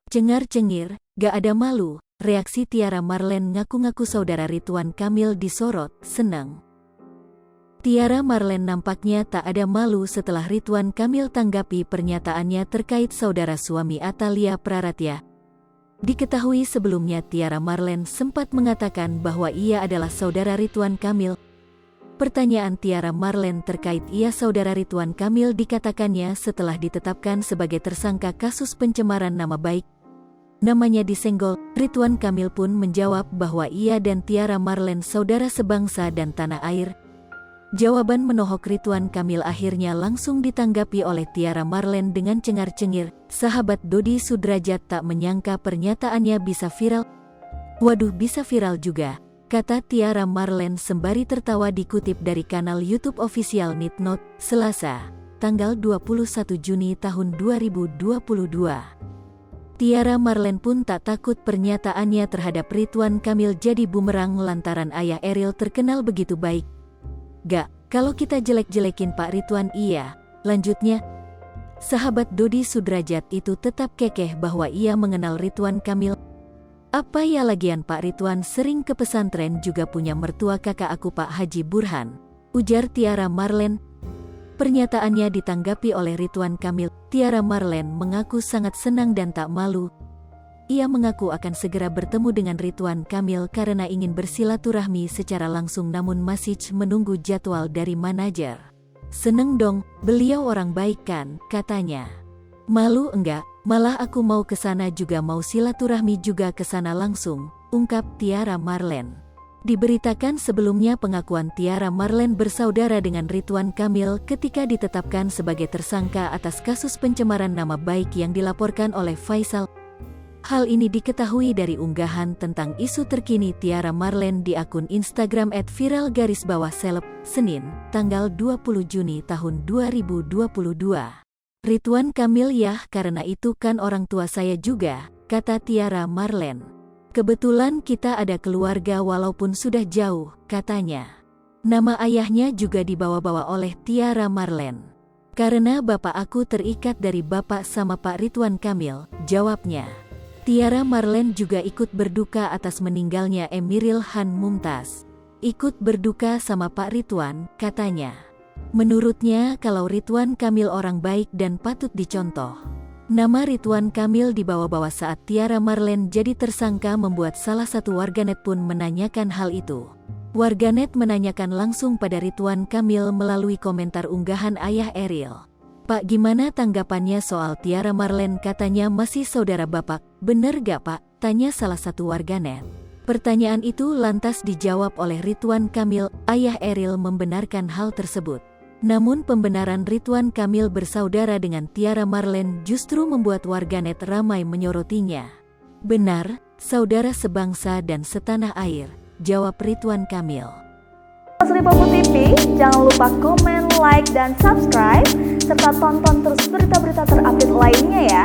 Cengar-cengir, gak ada malu, reaksi Tiara Marlen ngaku-ngaku saudara Ridwan Kamil disorot, senang. Tiara Marlen nampaknya tak ada malu setelah Ridwan Kamil tanggapi pernyataannya terkait saudara suami Atalia Praratya. Diketahui sebelumnya Tiara Marlen sempat mengatakan bahwa ia adalah saudara Ridwan Kamil. Pertanyaan Tiara Marlen terkait ia saudara Ridwan Kamil dikatakannya setelah ditetapkan sebagai tersangka kasus pencemaran nama baik. Namanya disenggol, Ridwan Kamil pun menjawab bahwa ia dan Tiara Marlen saudara sebangsa dan tanah air. Jawaban menohok Ridwan Kamil akhirnya langsung ditanggapi oleh Tiara Marlen dengan cengar-cengir. Sahabat Dodi Sudrajat tak menyangka pernyataannya bisa viral. Waduh, bisa viral juga, kata Tiara Marlen sembari tertawa dikutip dari kanal YouTube official Nitnote, Selasa, tanggal 21 Juni tahun 2022. Tiara Marlen pun tak takut pernyataannya terhadap Ridwan Kamil jadi bumerang lantaran ayah Eril terkenal begitu baik. Gak, kalau kita jelek-jelekin Pak Ridwan iya, lanjutnya. Sahabat Dodi Sudrajat itu tetap kekeh bahwa ia mengenal Ridwan Kamil. Apa ya lagian Pak Ridwan sering ke pesantren juga punya mertua kakak aku Pak Haji Burhan, ujar Tiara Marlen. Pernyataannya ditanggapi oleh Ridwan Kamil. Tiara Marlen mengaku sangat senang dan tak malu. Ia mengaku akan segera bertemu dengan Ridwan Kamil karena ingin bersilaturahmi secara langsung namun masih menunggu jadwal dari manajer. Seneng dong, beliau orang baik kan, katanya. Malu enggak, malah aku mau ke sana juga mau silaturahmi juga ke sana langsung, ungkap Tiara Marlen. Diberitakan sebelumnya pengakuan Tiara Marlen bersaudara dengan Ridwan Kamil ketika ditetapkan sebagai tersangka atas kasus pencemaran nama baik yang dilaporkan oleh Faisal. Hal ini diketahui dari unggahan tentang isu terkini Tiara Marlen di akun Instagram @viral_seleb, Senin, tanggal 20 Juni tahun 2022. Ridwan Kamil yah karena itu kan orang tua saya juga, kata Tiara Marlen. Kebetulan kita ada keluarga walaupun sudah jauh, katanya. Nama ayahnya juga dibawa-bawa oleh Tiara Marlen. Karena bapak aku terikat dari bapak sama Pak Ridwan Kamil, jawabnya. Tiara Marlen juga ikut berduka atas meninggalnya Emiril Han Mumtaz. Ikut berduka sama Pak Ridwan, katanya. Menurutnya kalau Ridwan Kamil orang baik dan patut dicontoh. Nama Ridwan Kamil dibawa-bawa saat Tiara Marlen jadi tersangka membuat salah satu warganet pun menanyakan hal itu. Warganet menanyakan langsung pada Ridwan Kamil melalui komentar unggahan ayah Eril. Pak, gimana tanggapannya soal Tiara Marlen katanya masih saudara bapak, bener gak Pak? Tanya salah satu warganet. Pertanyaan itu lantas dijawab oleh Ridwan Kamil, ayah Eril membenarkan hal tersebut. Namun pembenaran Ridwan Kamil bersaudara dengan Tiara Marlen justru membuat warganet ramai menyorotinya. Benar, saudara sebangsa dan setanah air, jawab Ridwan Kamil. Liverpool TV, jangan lupa komen, like, dan subscribe, serta tonton terus berita-berita terupdate lainnya ya.